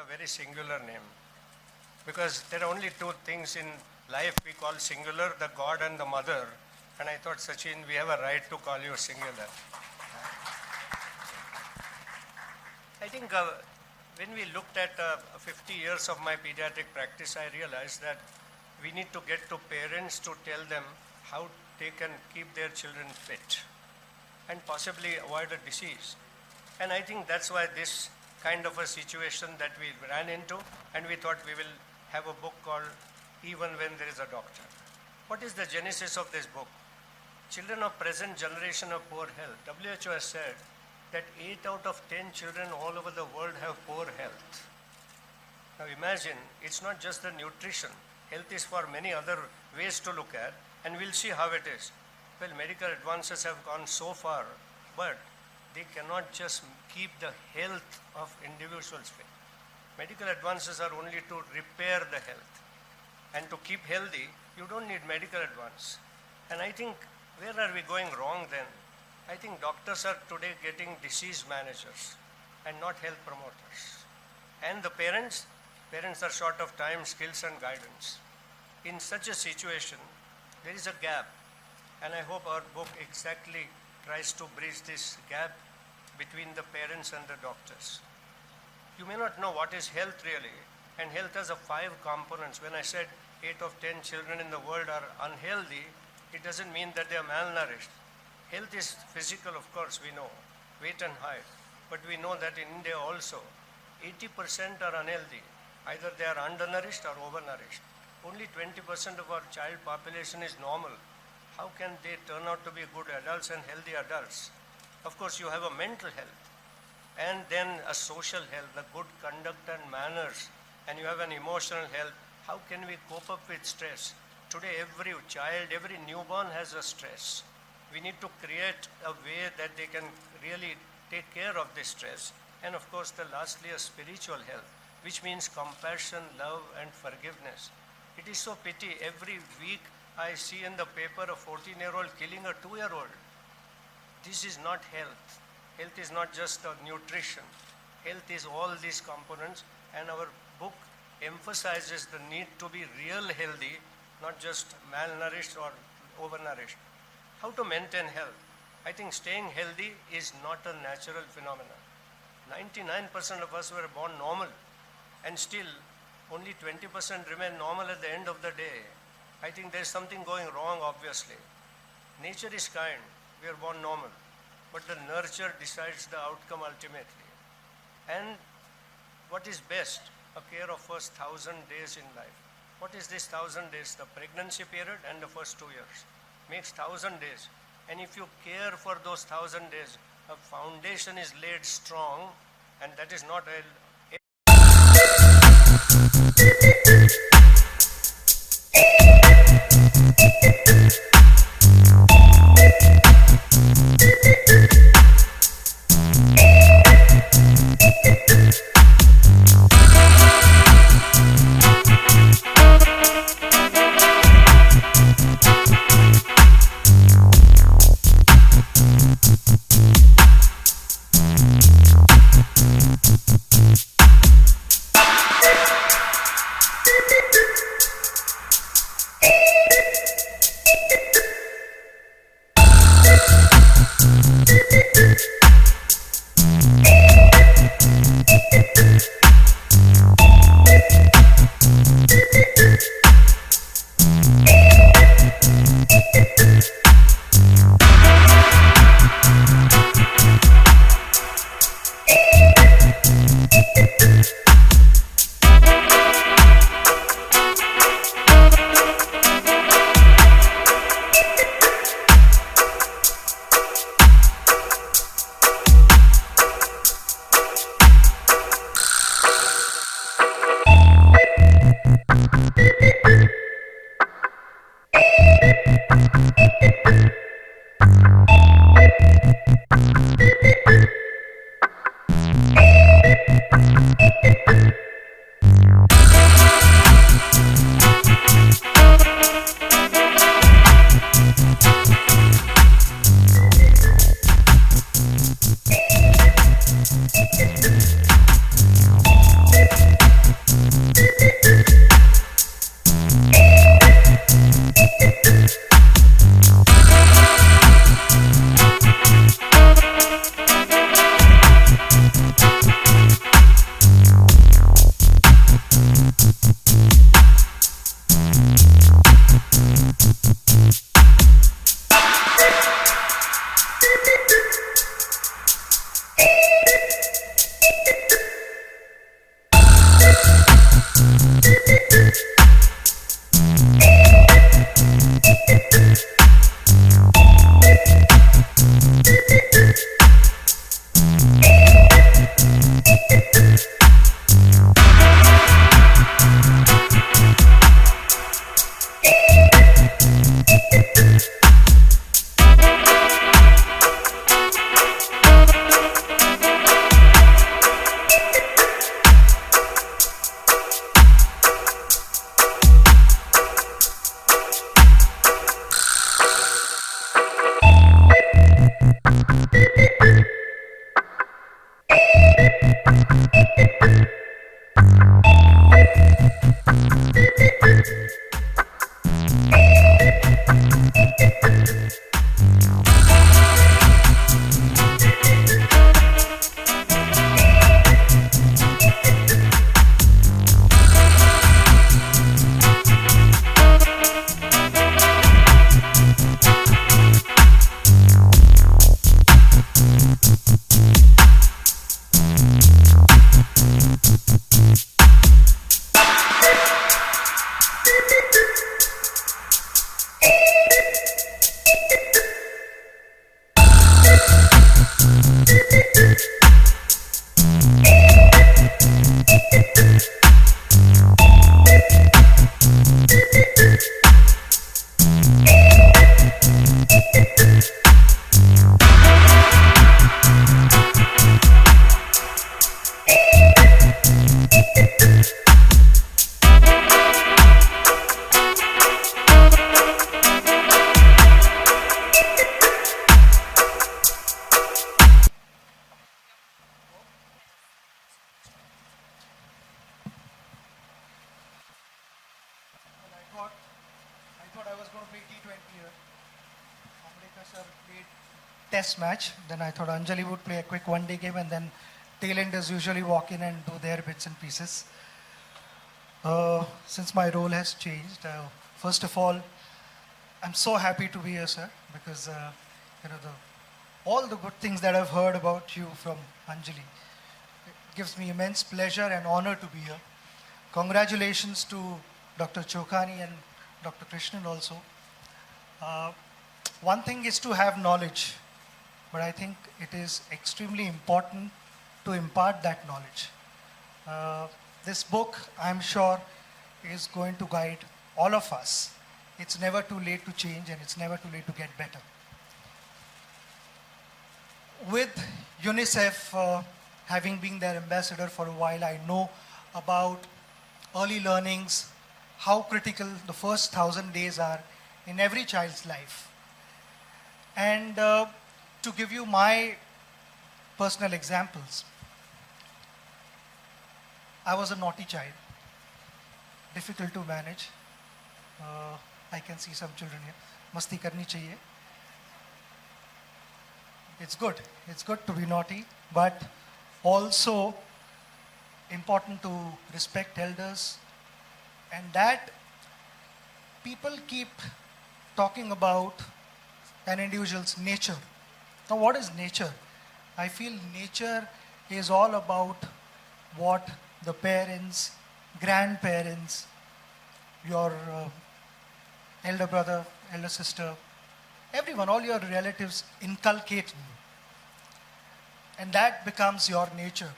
a very singular name because there are only two things in life we call singular, the God and the mother. And I thought, Sachin, we have a right to call you singular. I think when we looked at 50 years of my pediatric practice, I realized that we need to get to parents to tell them how they can keep their children fit and possibly avoid a disease. And I think that's why this kind of a situation that we ran into, and we thought we will have a book called Even When There Is a Doctor. What is the genesis of this book? Children of present generation of poor health. WHO has said that 8 out of 10 children all over the world have poor health. Now imagine, it's not just the nutrition. Health is for many other ways to look at, and we'll see how it is. Well, medical advances have gone so far, but they cannot just keep the health of individuals fit. Medical advances are only to repair the health. And to keep healthy, you don't need medical advance. And I think, where are we going wrong then? I think doctors are today getting disease managers and not health promoters. And the parents are short of time, skills and guidance. In such a situation, there is a gap. And I hope our book exactly tries to bridge this gap between the parents and the doctors. You may not know what is health really, and health has 5 components. When I said 8 of 10 children in the world are unhealthy, it doesn't mean that they are malnourished. Health is physical, of course, we know, weight and height. But we know that in India also, 80% are unhealthy. Either they are undernourished or overnourished. Only 20% of our child population is normal. How can they turn out to be good adults and healthy adults? Of course, you have a mental health, and then a social health, the good conduct and manners, and you have an emotional health. How can we cope up with stress? Today, every child, every newborn has a stress. We need to create a way that they can really take care of this stress. And of course, lastly, a spiritual health, which means compassion, love, and forgiveness. It is so pity. Every week, I see in the paper a 14-year-old killing a 2-year-old. This is not health. Health is not just nutrition. Health is all these components, and our book emphasizes the need to be real healthy, not just malnourished or overnourished. How to maintain health? I think staying healthy is not a natural phenomenon. 99% of us were born normal, and still only 20% remain normal at the end of the day. I think there's something going wrong, obviously. Nature is kind. We are born normal. But the nurture decides the outcome ultimately. And what is best? A care of first 1,000 days in life. What is this 1,000 days? The pregnancy period and the first 2 years. Makes 1,000 days. And if you care for those 1,000 days, a foundation is laid strong, and that is not a play T20 here. Ambedkar sir played test match. Then I thought Anjali would play a quick one-day game, and then tailenders usually walk in and do their bits and pieces. Since my role has changed, first of all, I'm so happy to be here, sir, because you know all the good things that I've heard about you from Anjali. It gives me immense pleasure and honor to be here. Congratulations to Dr. Chokhani and Dr. Krishnan also. One thing is to have knowledge, but I think it is extremely important to impart that knowledge. This book, I'm sure, is going to guide all of us. It's never too late to change, and it's never too late to get better. With UNICEF having been their ambassador for a while, I know about early learnings, how critical the first 1,000 days are in every child's life. And to give you my personal examples, I was a naughty child, difficult to manage. I can see some children here. Masti karni chahiye. It's good to be naughty, but also important to respect elders, and that people keep talking about an individual's nature. Now, what is nature? I feel nature is all about what the parents, grandparents, your elder brother, elder sister, everyone, all your relatives inculcate you. And that becomes your nature.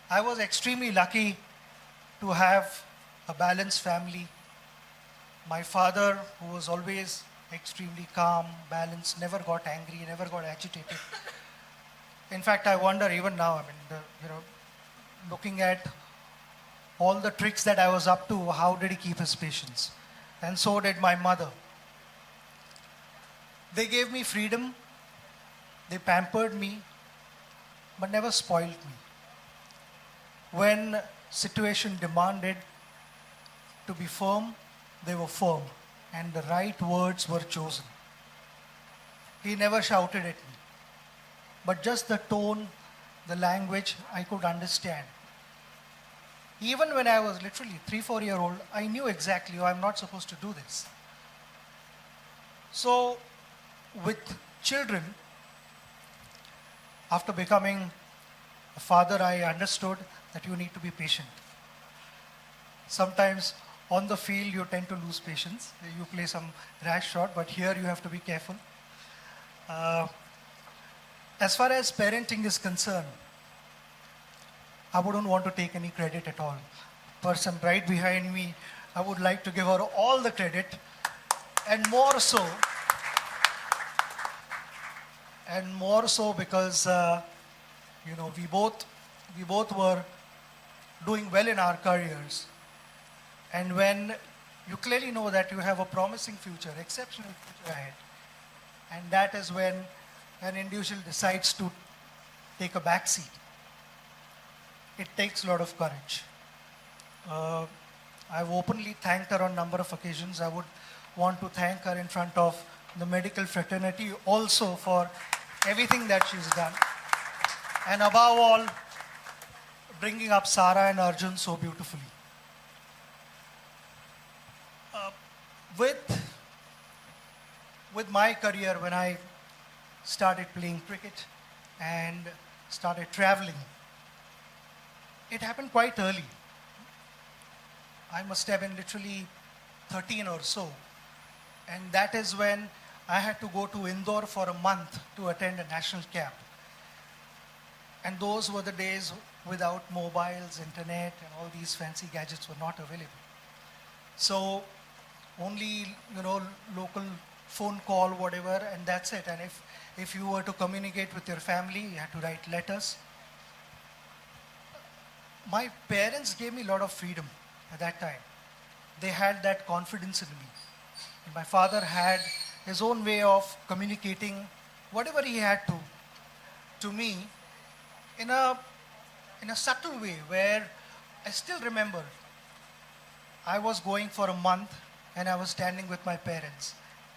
I was extremely lucky to have a balanced family. My father, who was always extremely calm, balanced, never got angry, never got agitated. In fact, I wonder even now, looking at all the tricks that I was up to, how did he keep his patience? And so did my mother. They gave me freedom, they pampered me, but never spoiled me. When situation demanded to be firm, they were firm, and the right words were chosen. He never shouted at me, but just the tone, the language, I could understand. Even when I was literally 3-4 year old, I knew exactly, I'm not supposed to do this. So with children, after becoming a father, I understood that you need to be patient. Sometimes on the field, you tend to lose patience. You play some rash shot, but here you have to be careful. As far as parenting is concerned, I wouldn't want to take any credit at all. Person right behind me, I would like to give her all the credit, and more so because we both were doing well in our careers. And when you clearly know that you have a promising future, exceptional future ahead, and that is when an individual decides to take a back seat. It takes a lot of courage. I've openly thanked her on a number of occasions. I would want to thank her in front of the medical fraternity also for everything that she's done. And above all, bringing up Sara and Arjun so beautifully. With my career, when I started playing cricket and started traveling, it happened quite early. I must have been literally 13 or so. And that is when I had to go to Indore for a month to attend a national camp. And those were the days without mobiles, internet, and all these fancy gadgets were not available. So only, local phone call, whatever, and that's it. And if you were to communicate with your family, you had to write letters. My parents gave me a lot of freedom at that time. They had that confidence in me. And my father had his own way of communicating whatever he had to me in a subtle way, where I still remember I was going for a month and I was standing with my parents.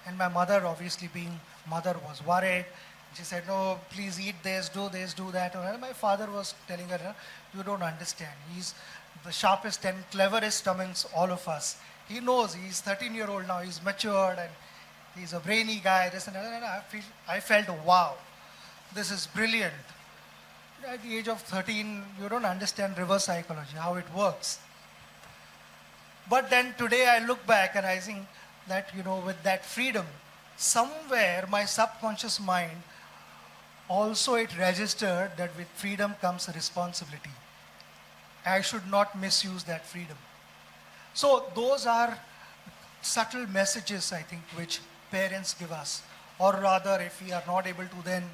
And my mother, obviously being mother, was worried. She said, no, please eat this, do that. And my father was telling her, you don't understand. He's the sharpest and cleverest amongst all of us. He knows, he's 13-year-old now, he's matured and he's a brainy guy, this and that. And I felt, wow, this is brilliant. At the age of 13, you don't understand reverse psychology, how it works. But then today I look back and I think that, with that freedom, somewhere my subconscious mind also it registered that with freedom comes responsibility. I should not misuse that freedom. So those are subtle messages, I think, which parents give us. Or rather, if we are not able to then,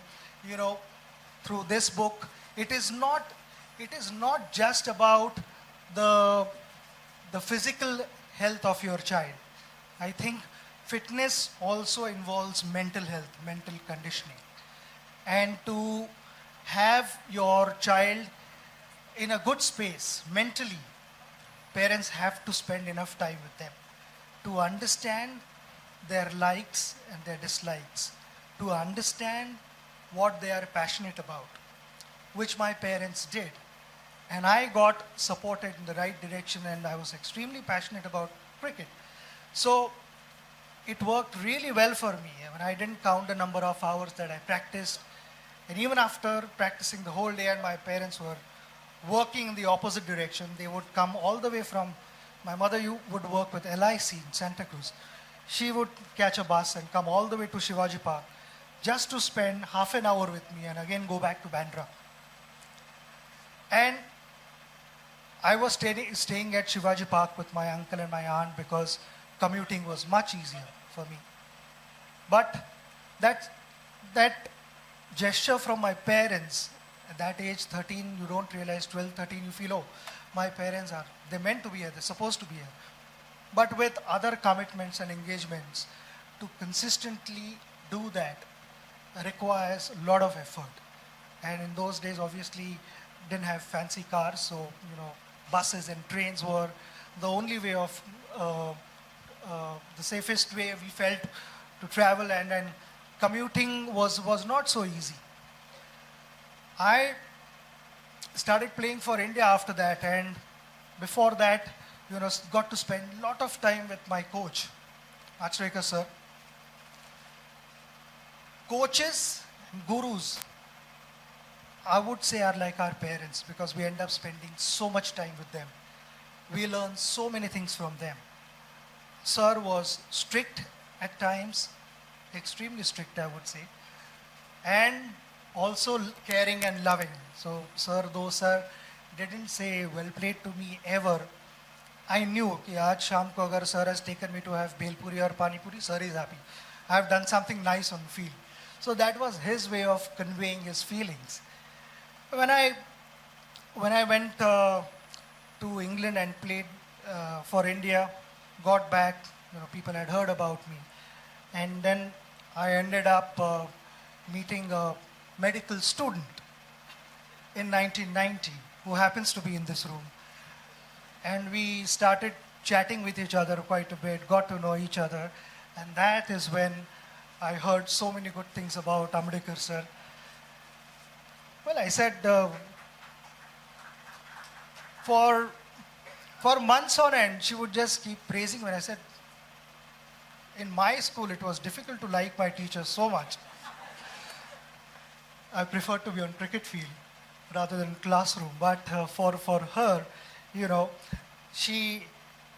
through this book, it is not just about the physical health of your child. I think fitness also involves mental health, mental conditioning. And to have your child in a good space mentally, parents have to spend enough time with them to understand their likes and their dislikes, to understand what they are passionate about, which my parents did. And I got supported in the right direction, and I was extremely passionate about cricket. So it worked really well for me. I mean, I didn't count the number of hours that I practiced. And even after practicing the whole day and my parents were working in the opposite direction, they would come all the way from, my mother would work with LIC in Santa Cruz. She would catch a bus and come all the way to Shivaji Park just to spend half an hour with me and again go back to Bandra. And I was staying at Shivaji Park with my uncle and my aunt because commuting was much easier for me. But that gesture from my parents, at that age, 13, you don't realize, 12, 13, you feel, oh, my parents they're meant to be here, they're supposed to be here. But with other commitments and engagements, to consistently do that requires a lot of effort. And in those days, obviously, didn't have fancy cars, so, buses and trains were the only way of, the safest way we felt to travel, and commuting was not so easy. I started playing for India after that, and before that, got to spend a lot of time with my coach, Achrekar sir. Coaches, gurus, I would say are like our parents because we end up spending so much time with them. We learn so many things from them. Sir was strict at times, extremely strict I would say, and also caring and loving. So though sir didn't say well played to me ever, I knew कि आज शाम को अगर sir has taken me to have Bhelpuri or Pani Puri, sir is happy. I have done something nice on the field. So that was his way of conveying his feelings. When I went to England and played for India, got back, people had heard about me. And then I ended up meeting a medical student in 1990 who happens to be in this room. And we started chatting with each other quite a bit, got to know each other. And that is when I heard so many good things about Ambedkar sir. Well, I said, for months on end, she would just keep praising me. I said, in my school, it was difficult to like my teachers so much. I preferred to be on cricket field rather than classroom. But for her, she,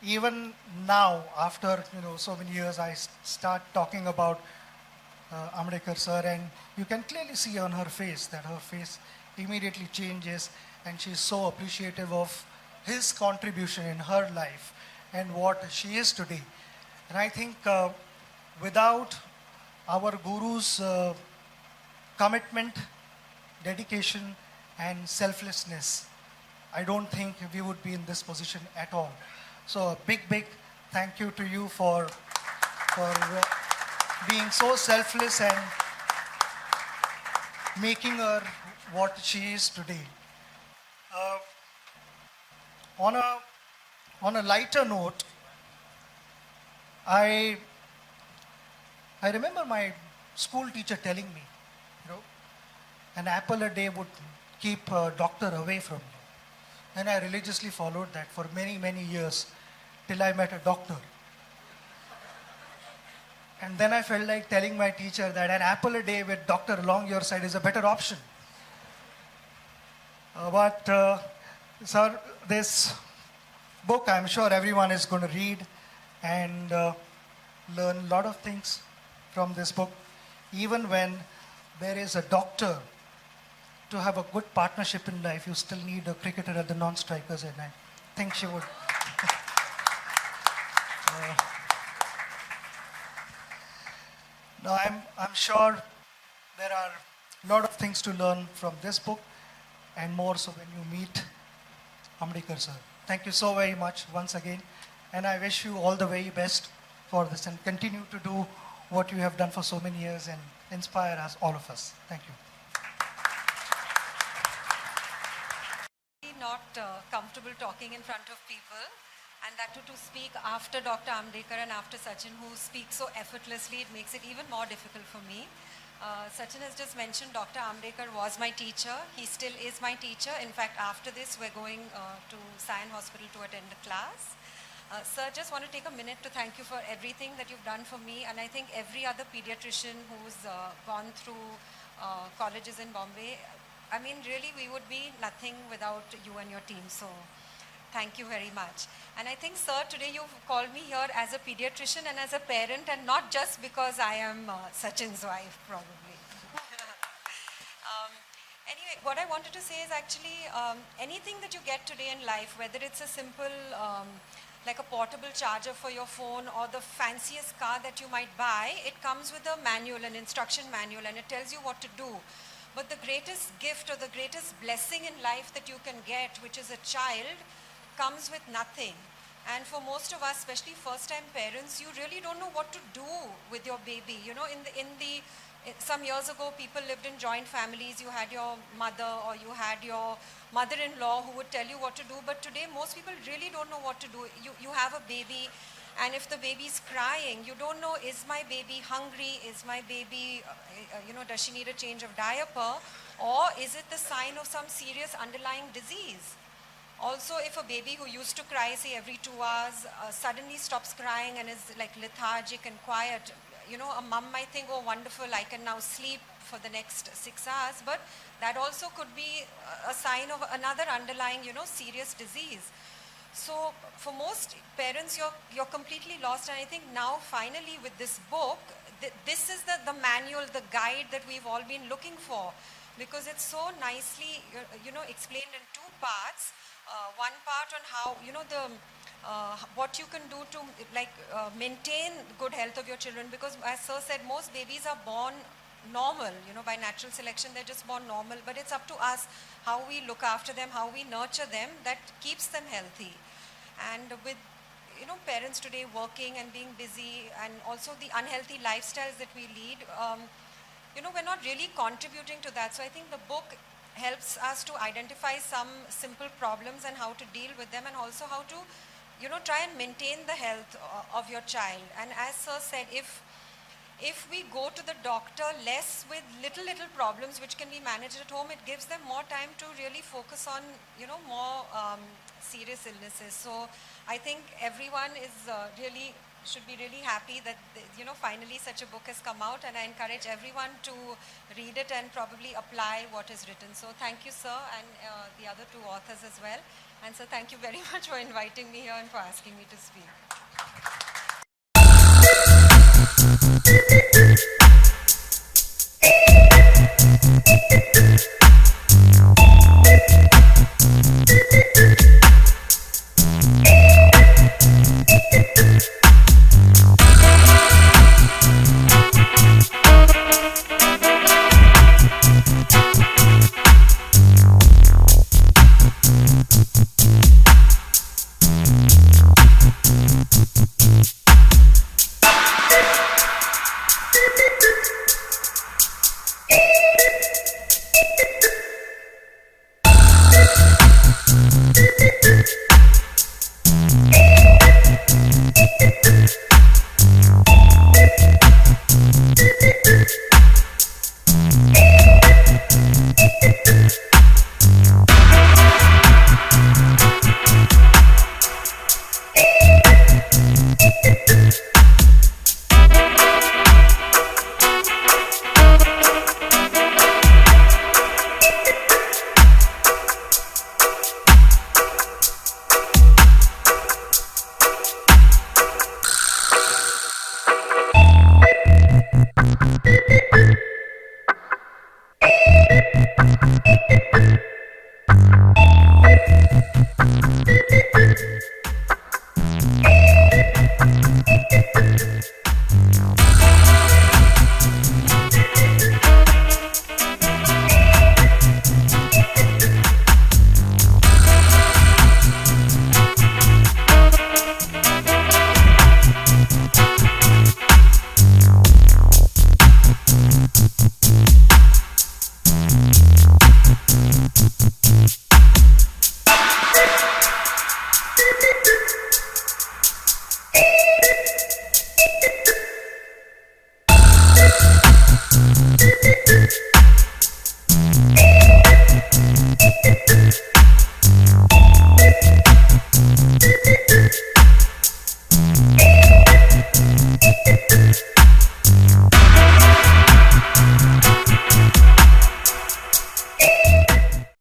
even now, after, so many years, I start talking about Ambedkar sir, and you can clearly see on her face that her face immediately changes, and she's so appreciative of his contribution in her life and what she is today. And I think without our guru's commitment, dedication, and selflessness, I don't think we would be in this position at all. So a big thank you to you for being so selfless and making her what she is today. On a lighter note, I remember my school teacher telling me, you know, an apple a day would keep a doctor away from you. And I religiously followed that for many, many years till I met a doctor. And then I felt like telling my teacher that an apple a day with doctor along your side is a better option. Sir, this book I'm sure everyone is going to read and learn a lot of things from this book. Even when there is a doctor, to have a good partnership in life, you still need a cricketer at the non-strikers, and I think she would. No, I'm sure there are a lot of things to learn from this book, and more so when you meet Ambedkar sir. Thank you so very much once again, and I wish you all the very best for this, and continue to do what you have done for so many years and inspire us, all of us. Thank you. Not comfortable talking in front of people, and that too to speak after Dr. Ambedkar and after Sachin, who speaks so effortlessly, it makes it even more difficult for me. Sachin has just mentioned Dr. Ambedkar was my teacher. He still is my teacher. In fact, after this, we're going to Sion Hospital to attend a class. Sir, just want to take a minute to thank you for everything that you've done for me, and I think every other pediatrician who's gone through colleges in Bombay. I mean, really, we would be nothing without you and your team. So, thank you very much. And I think, sir, today you've called me here as a pediatrician and as a parent, and not just because I am Sachin's wife, probably. Anyway, what I wanted to say is actually anything that you get today in life, whether it's a simple, like a portable charger for your phone or the fanciest car that you might buy, it comes with a manual, an instruction manual, and it tells you what to do. But the greatest gift or the greatest blessing in life that you can get, which is a child, comes with nothing. And for most of us, especially first-time parents, you really don't know what to do with your baby. You know, some years ago, people lived in joint families. You had your mother or you had your mother-in-law who would tell you what to do. But today, most people really don't know what to do. You have a baby, and if the baby's crying, you don't know, is my baby hungry? Is my baby, does she need a change of diaper? Or is it the sign of some serious underlying disease? Also, if a baby who used to cry, say, every 2 hours, suddenly stops crying and is like lethargic and quiet, a mom might think, oh, wonderful, I can now sleep for the next 6 hours. But that also could be a sign of another underlying, serious disease. So for most parents, you're completely lost. And I think now, finally, with this book, this is the manual, the guide that we've all been looking for, because it's so nicely, explained in 2 parts. One part on how, what you can do to maintain good health of your children, because as Sir said, most babies are born normal, by natural selection, they're just born normal, but it's up to us how we look after them, how we nurture them, that keeps them healthy. And with, parents today working and being busy, and also the unhealthy lifestyles that we lead, we're not really contributing to that. So I think the book helps us to identify some simple problems and how to deal with them, and also how to, try and maintain the health of your child. And as Sir said, if we go to the doctor less with little problems which can be managed at home, it gives them more time to really focus on, more serious illnesses. So I think everyone is should be really happy that, finally such a book has come out, and I encourage everyone to read it and probably apply what is written. So thank you, Sir, and the other 2 authors as well. And Sir, thank you very much for inviting me here and for asking me to speak.